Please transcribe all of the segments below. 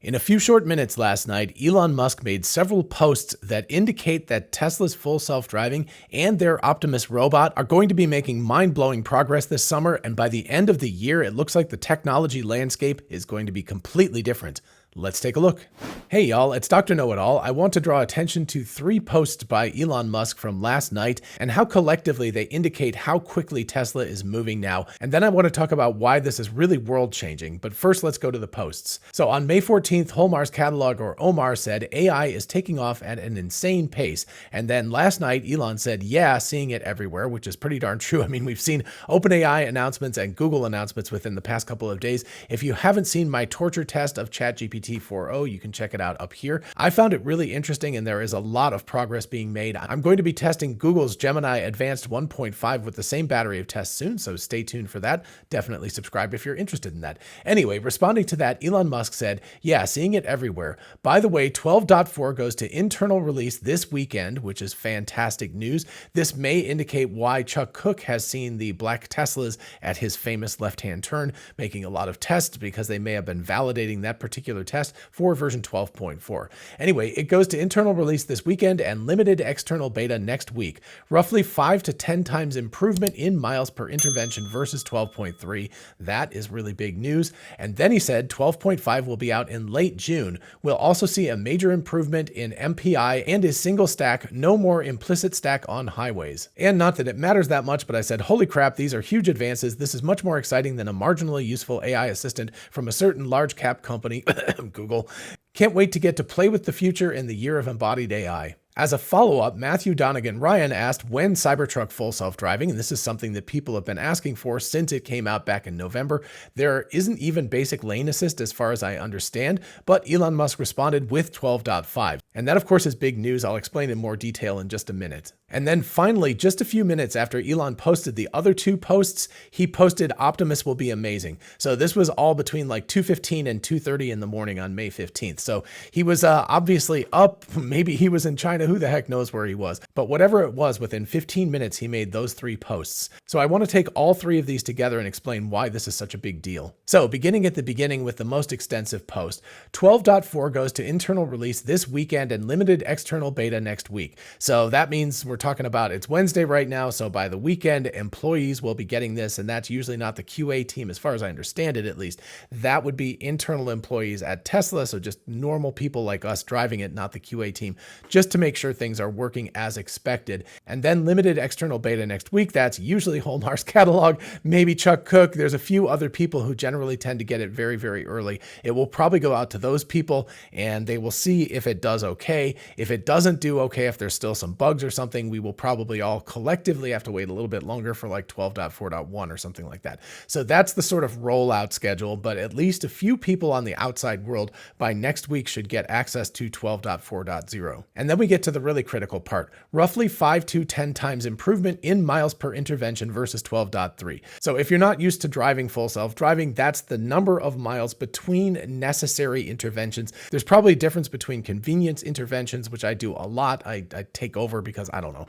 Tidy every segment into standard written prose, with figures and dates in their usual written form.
In a few short minutes last night, Elon Musk made several posts that indicate that Tesla's full self-driving and their Optimus robot are going to be making mind-blowing progress this summer, and by the end of the year, it looks like the technology landscape is going to be completely different. Let's take a look. Hey y'all, it's Dr. Know-It-All. I want to draw attention to 3 posts by Elon Musk from last night and how collectively they indicate how quickly Tesla is moving now. And then I want to talk about why this is really world-changing. But first, let's go to the posts. So on May 14th, Holmar's catalog, or Omar, said AI is taking off at an insane pace. And then last night, Elon said, yeah, seeing it everywhere, which is pretty darn true. I mean, we've seen OpenAI announcements and Google announcements within the past couple of days. If you haven't seen my torture test of ChatGPT 4.0, you can check it out up here. I found it really interesting and there is a lot of progress being made. I'm going to be testing Google's Gemini Advanced 1.5 with the same battery of tests soon, so stay tuned for that. Definitely subscribe if you're interested in that. Anyway, responding to that, Elon Musk said, yeah, seeing it everywhere. By the way, 12.4 goes to internal release this weekend, which is fantastic news. This may indicate why Chuck Cook has seen the black Teslas at his famous left-hand turn, making a lot of tests because they may have been validating that particular test for version 12.4. Anyway, it goes to internal release this weekend and limited external beta next week. Roughly 5 to 10 times improvement in miles per intervention versus 12.3. That is really big news. And then he said 12.5 will be out in late June. We'll also see a major improvement in MPI and a single stack, no more implicit stack on highways. And not that it matters that much, but I said, holy crap, these are huge advances. This is much more exciting than a marginally useful AI assistant from a certain large cap company, Google. Can't wait to get to play with the future in the year of embodied AI. As a follow-up, Matthew Donegan Ryan asked when Cybertruck full self-driving, and this is something that people have been asking for since it came out back in November. There isn't even basic lane assist as far as I understand, but Elon Musk responded with 12.5. And that of course is big news. I'll explain in more detail in just a minute. And then finally, just a few minutes after Elon posted the other 2 posts, he posted Optimus will be amazing. So this was all between like 2:15 and 2:30 in the morning on May 15th. So he was obviously up. Maybe he was in China. Who the heck knows where he was? But whatever it was, within 15 minutes, he made those 3 posts. So I want to take all 3 of these together and explain why this is such a big deal. So beginning at the beginning with the most extensive post, 12.4 goes to internal release this weekend and limited external beta next week. So that means we're talking about it's Wednesday right now. So by the weekend, employees will be getting this, and that's usually not the QA team, as far as I understand it, at least. That would be internal employees at Tesla. So just normal people like us driving it, not the QA team, just to make sure things are working as expected. And then limited external beta next week. That's usually Holmar's catalog, maybe Chuck Cook. There's a few other people who generally tend to get it very, very early. It will probably go out to those people and they will see if it does okay. If it doesn't do okay, if there's still some bugs or something, we will probably all collectively have to wait a little bit longer for like 12.4.1 or something like that. So that's the sort of rollout schedule, but at least a few people on the outside world by next week should get access to 12.4.0. And then we get to the really critical part, roughly 5 to 10 times improvement in miles per intervention versus 12.3. So if you're not used to driving full self-driving, that's the number of miles between necessary interventions. There's probably a difference between convenience interventions, which I do a lot. I take over because I don't know.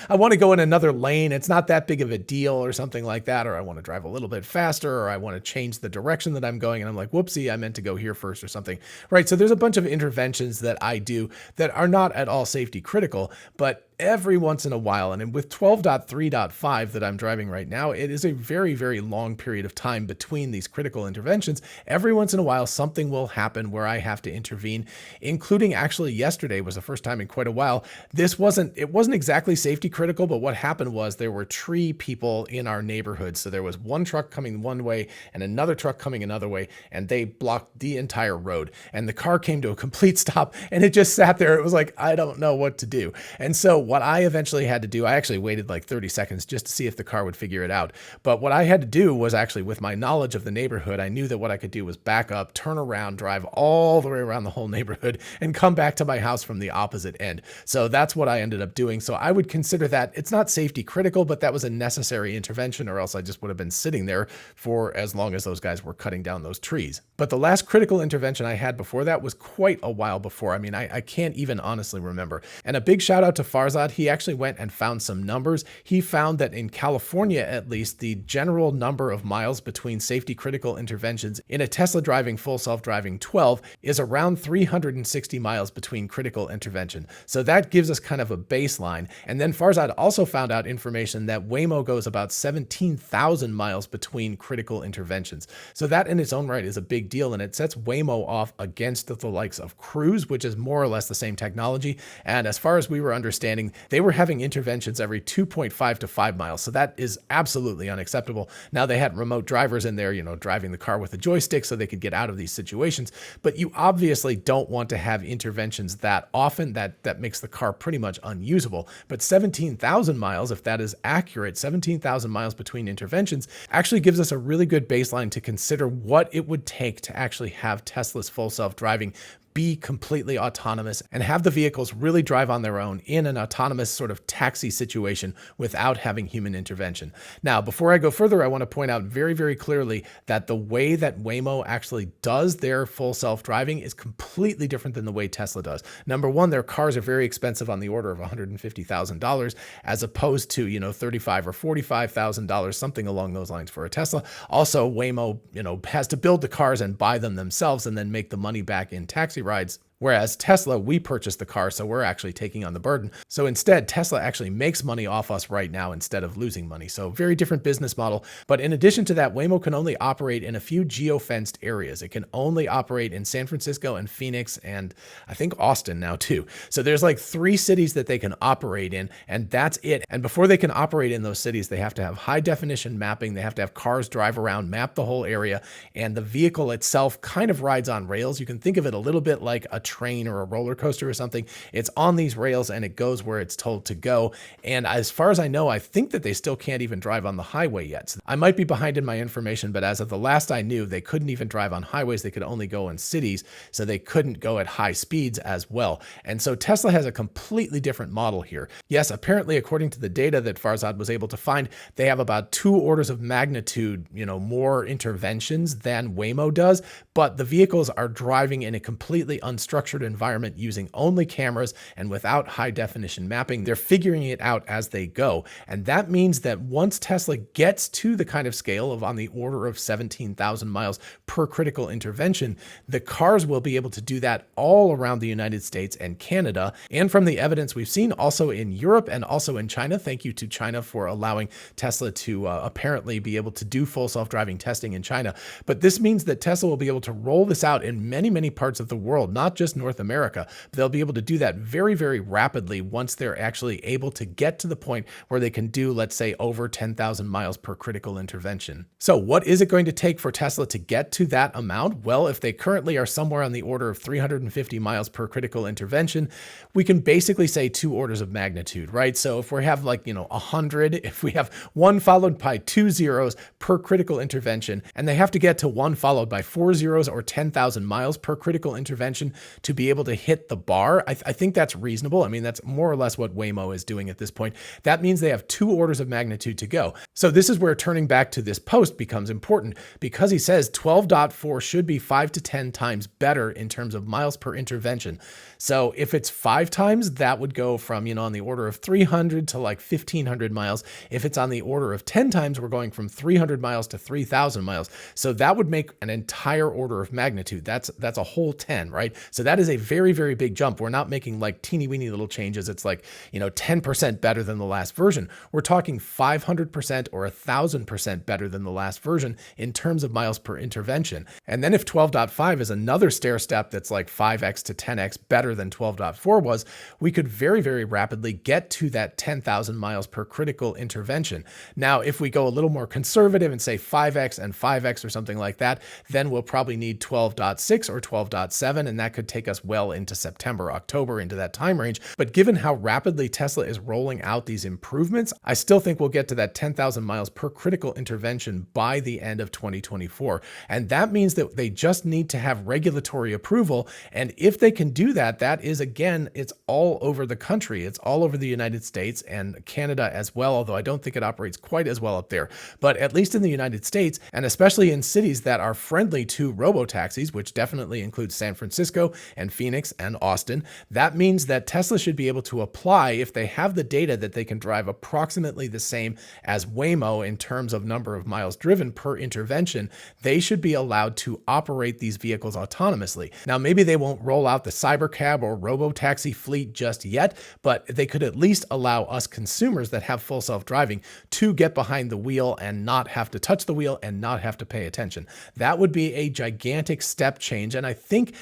I want to go in another lane. It's not that big of a deal or something like that. Or I want to drive a little bit faster, or I want to change the direction that I'm going. And I'm like, whoopsie, I meant to go here first or something. Right. So there's a bunch of interventions that I do that are not at all safety critical, but every once in a while, and with 12.3.5 that I'm driving right now, it is a very, very long period of time between these critical interventions. Every once in a while, something will happen where I have to intervene, including actually yesterday was the first time in quite a while. It wasn't exactly safety critical, but what happened was there were tree people in our neighborhood. So there was one truck coming one way and another truck coming another way, and they blocked the entire road. And the car came to a complete stop and it just sat there. It was like, I don't know what to do. And so what I eventually had to do, I actually waited like 30 seconds just to see if the car would figure it out. But what I had to do was actually, with my knowledge of the neighborhood, I knew that what I could do was back up, turn around, drive all the way around the whole neighborhood and come back to my house from the opposite end. So that's what I ended up doing. So I would consider that, it's not safety critical, but that was a necessary intervention, or else I just would have been sitting there for as long as those guys were cutting down those trees. But the last critical intervention I had before that was quite a while before. I mean, I can't even honestly remember. And a big shout out to Farzad Farzad, he actually went and found some numbers. He found that in California, at least, the general number of miles between safety critical interventions in a Tesla driving full self-driving 12 is around 360 miles between critical intervention. So that gives us kind of a baseline. And then Farzad also found out information that Waymo goes about 17,000 miles between critical interventions. So that in its own right is a big deal, and it sets Waymo off against the likes of Cruise, which is more or less the same technology. And as far as we were understanding, they were having interventions every 2.5 to 5 miles. So that is absolutely unacceptable. Now they had remote drivers in there, driving the car with a joystick so they could get out of these situations. But you obviously don't want to have interventions that often. That makes the car pretty much unusable. But 17,000 miles, if that is accurate, 17,000 miles between interventions actually gives us a really good baseline to consider what it would take to actually have Tesla's full self-driving be completely autonomous and have the vehicles really drive on their own in an autonomous sort of taxi situation without having human intervention. Now, before I go further, I want to point out very, very clearly that the way that Waymo actually does their full self-driving is completely different than the way Tesla does. Number one, their cars are very expensive, on the order of $150,000, as opposed to, $35,000 or $45,000, something along those lines for a Tesla. Also, Waymo, has to build the cars and buy them themselves and then make the money back in taxi rides. Whereas Tesla, we purchased the car, so we're actually taking on the burden. So instead, Tesla actually makes money off us right now instead of losing money. So very different business model. But in addition to that, Waymo can only operate in a few geo-fenced areas. It can only operate in San Francisco and Phoenix, and I think Austin now too. So there's like 3 cities that they can operate in, and that's it. And before they can operate in those cities, they have to have high definition mapping. They have to have cars drive around, map the whole area, and the vehicle itself kind of rides on rails. You can think of it a little bit like a train or a roller coaster or something. It's on these rails and it goes where it's told to go. And as far as I know, I think that they still can't even drive on the highway yet. So I might be behind in my information, but as of the last I knew, they couldn't even drive on highways. They could only go in cities, so they couldn't go at high speeds as well. And so Tesla has a completely different model here. Yes, apparently, according to the data that Farzad was able to find, they have about 2 orders of magnitude, more interventions than Waymo does, but the vehicles are driving in a completely unstructured environment using only cameras and without high definition mapping. They're figuring it out as they go. And that means that once Tesla gets to the kind of scale of on the order of 17,000 miles per critical intervention, the cars will be able to do that all around the United States and Canada. And from the evidence we've seen also in Europe and also in China, thank you to China for allowing Tesla to apparently be able to do full self-driving testing in China. But this means that Tesla will be able to roll this out in many, many parts of the world, not just North America. But they'll be able to do that very, very rapidly once they're actually able to get to the point where they can do, let's say, over 10,000 miles per critical intervention. So what is it going to take for Tesla to get to that amount? Well, if they currently are somewhere on the order of 350 miles per critical intervention, we can basically say 2 orders of magnitude, right? So if we have 100, if we have 1 followed by 2 zeros per critical intervention, and they have to get to 1 followed by 4 zeros or 10,000 miles per critical intervention to be able to hit the bar, I think that's reasonable. I mean, that's more or less what Waymo is doing at this point. That means they have 2 orders of magnitude to go. So this is where turning back to this post becomes important, because he says 12.4 should be 5 to 10 times better in terms of miles per intervention. So if it's 5 times, that would go from, on the order of 300 to like 1,500 miles. If it's on the order of 10 times, we're going from 300 miles to 3,000 miles. So that would make an entire order of magnitude. That's a whole 10, right? So that is a very, very big jump. We're not making like teeny weeny little changes. It's like, 10% better than the last version. We're talking 500% or 1,000% better than the last version in terms of miles per intervention. And then if 12.5 is another stair step that's like 5x to 10x better than 12.4 was, we could very, very rapidly get to that 10,000 miles per critical intervention. Now, if we go a little more conservative and say 5x and 5x or something like that, then we'll probably need 12.6 or 12.7, and that could take us well into September, October, into that time range. But given how rapidly Tesla is rolling out these improvements, I still think we'll get to that 10,000 miles per critical intervention by the end of 2024. And that means that they just need to have regulatory approval. And if they can do that, that is, again, it's all over the country. It's all over the United States and Canada as well, although I don't think it operates quite as well up there. But at least in the United States, and especially in cities that are friendly to robotaxis, which definitely includes San Francisco and Phoenix and Austin. That means that Tesla should be able to apply, if they have the data that they can drive approximately the same as Waymo in terms of number of miles driven per intervention, they should be allowed to operate these vehicles autonomously. Now, maybe they won't roll out the Cybercab or robo-taxi fleet just yet, but they could at least allow us consumers that have full self-driving to get behind the wheel and not have to touch the wheel and not have to pay attention. That would be a gigantic step change. And I think,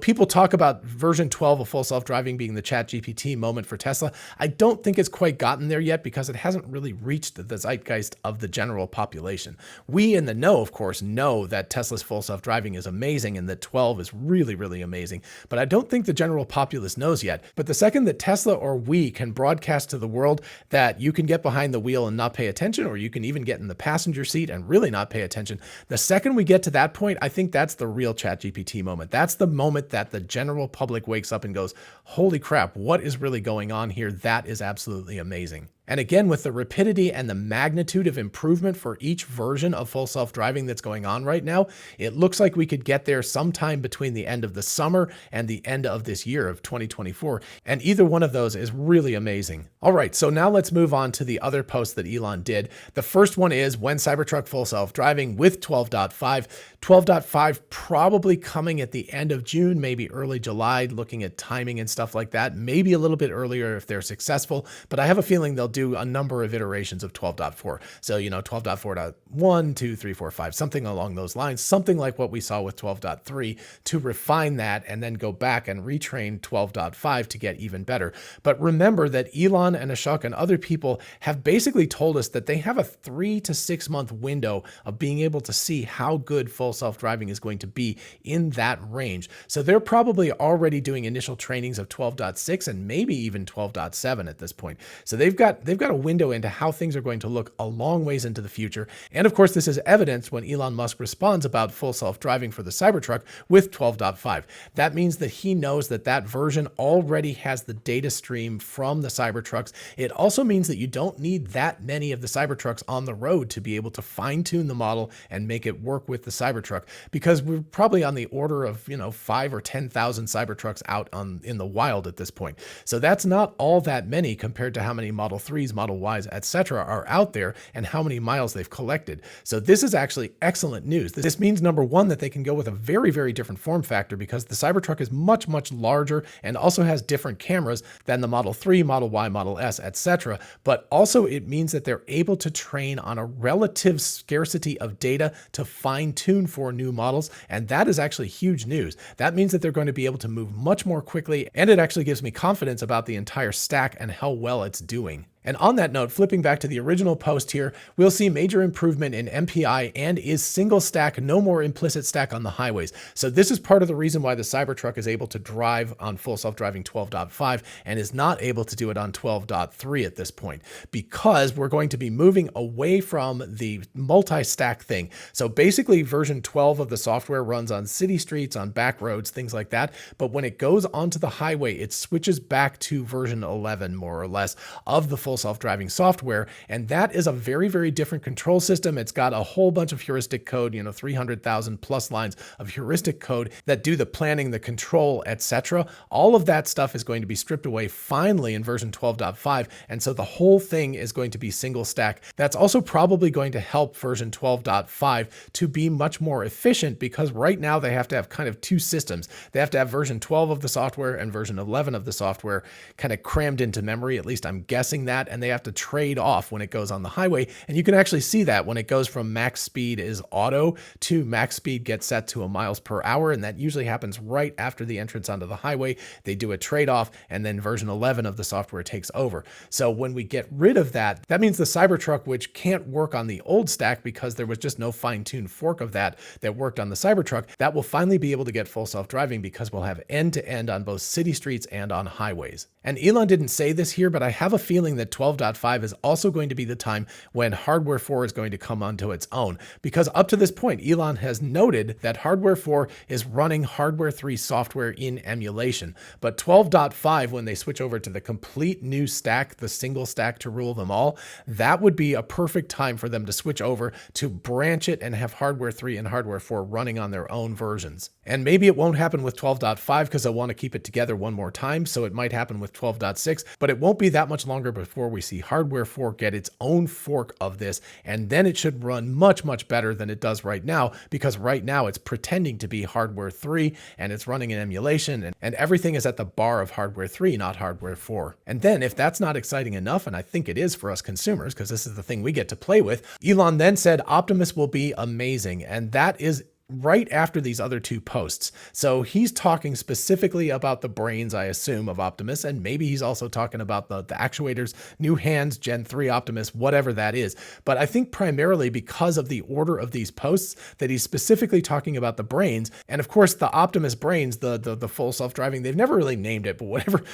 people talk about version 12 of full self-driving being the ChatGPT moment for Tesla. I don't think it's quite gotten there yet because it hasn't really reached the zeitgeist of the general population. We in the know, of course, know that Tesla's full self-driving is amazing and that 12 is really, really amazing. But I don't think the general populace knows yet. But the second that Tesla or we can broadcast to the world that you can get behind the wheel and not pay attention, or you can even get in the passenger seat and really not pay attention, the second we get to that point, I think that's the real ChatGPT moment. That's the moment that the general public wakes up and goes, holy crap, what is really going on here? That is absolutely amazing. And again, with the rapidity and the magnitude of improvement for each version of full self-driving that's going on right now, it looks like we could get there sometime between the end of the summer and the end of this year of 2024. And either one of those is really amazing. All right, so now let's move on to the other posts that Elon did. The first one is when Cybertruck full self-driving with 12.5. 12.5 probably coming at the end of June, maybe early July, looking at timing and stuff like that. Maybe a little bit earlier if they're successful, but I have a feeling they'll do a number of iterations of 12.4. So, 12.4.1, 2, 3, 4, 5, something along those lines, something like what we saw with 12.3 to refine that and then go back and retrain 12.5 to get even better. But remember that Elon and Ashok and other people have basically told us that they have a 3 to 6 month window of being able to see how good full self-driving is going to be in that range. So they're probably already doing initial trainings of 12.6 and maybe even 12.7 at this point. So they've got a window into how things are going to look a long ways into the future. And of course, this is evidenced when Elon Musk responds about full self-driving for the Cybertruck with 12.5. That means that he knows that that version already has the data stream from the Cybertrucks. It also means that you don't need that many of the Cybertrucks on the road to be able to fine-tune the model and make it work with the Cybertruck, because we're probably on the order of 5 or 10,000 Cybertrucks out in the wild at this point. So that's not all that many compared to how many Model 3s, Model Ys, etc. are out there and how many miles they've collected. So this is actually excellent news. This means, number one, that they can go with a very, very different form factor because the Cybertruck is much, much larger and also has different cameras than the Model 3, Model Y, Model S, etc. But also it means that they're able to train on a relative scarcity of data to fine-tune for new models. And that is actually huge news. That means that they're going to be able to move much more quickly. And it actually gives me confidence about the entire stack and how well it's doing. And on that note, flipping back to the original post here, we'll see major improvement in MPI and is single stack, no more implicit stack on the highways. So this is part of the reason why the Cybertruck is able to drive on full self-driving 12.5 and is not able to do it on 12.3 at this point, because we're going to be moving away from the multi-stack thing. So basically version 12 of the software runs on city streets, on back roads, things like that. But when it goes onto the highway, it switches back to version 11, more or less, of the full self-driving software. And that is a very, very different control system. It's got a whole bunch of heuristic code, 300,000 plus lines of heuristic code that do the planning, the control, etc. All of that stuff is going to be stripped away finally in version 12.5. And so the whole thing is going to be single stack. That's also probably going to help version 12.5 to be much more efficient, because right now they have to have kind of two systems. They have to have version 12 of the software and version 11 of the software kind of crammed into memory. At least I'm guessing that. And they have to trade off when it goes on the highway. And you can actually see that when it goes from max speed is auto to max speed gets set to a miles per hour. And that usually happens right after the entrance onto the highway. They do a trade-off and then version 11 of the software takes over. So when we get rid of that, that means the Cybertruck, which can't work on the old stack because there was just no fine-tuned fork of that worked on the Cybertruck, that will finally be able to get full self-driving because we'll have end-to-end on both city streets and on highways. And Elon didn't say this here, but I have a feeling that that 12.5 is also going to be the time when hardware 4 is going to come onto its own. Because up to this point, Elon has noted that hardware 4 is running hardware 3 software in emulation. But 12.5, when they switch over to the complete new stack, the single stack to rule them all, that would be a perfect time for them to switch over to branch it and have hardware 3 and hardware 4 running on their own versions. And maybe it won't happen with 12.5 because they'll want to keep it together one more time, so it might happen with 12.6, but it won't be that much longer before we see hardware 4 get its own fork of this, and then it should run much, much better than it does right now, because right now it's pretending to be hardware 3 and it's running in emulation, and everything is at the bar of hardware 3, not hardware 4. And then if that's not exciting enough, and I think it is for us consumers, because this is the thing we get to play with, Elon then said Optimus will be amazing, and that is right after these other two posts. So he's talking specifically about the brains, I assume, of Optimus, and maybe he's also talking about the actuators, new hands, Gen 3 Optimus, whatever that is. But I think primarily because of the order of these posts that he's specifically talking about the brains. And of course, the Optimus brains, the full self-driving, they've never really named it, but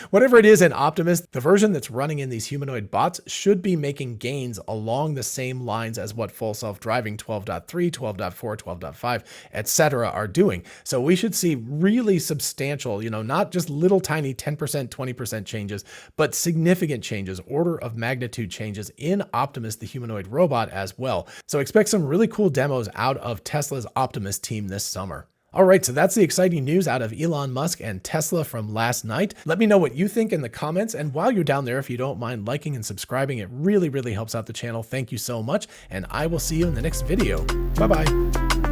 whatever it is in Optimus, the version that's running in these humanoid bots should be making gains along the same lines as what full self-driving 12.3, 12.4, 12.5, etc. are doing. So we should see really substantial, not just little tiny 10%, 20% changes, but significant changes, order of magnitude changes in Optimus, the humanoid robot as well. So expect some really cool demos out of Tesla's Optimus team this summer. All right, so that's the exciting news out of Elon Musk and Tesla from last night. Let me know what you think in the comments. And while you're down there, if you don't mind liking and subscribing, it really, really helps out the channel. Thank you so much. And I will see you in the next video. Bye-bye.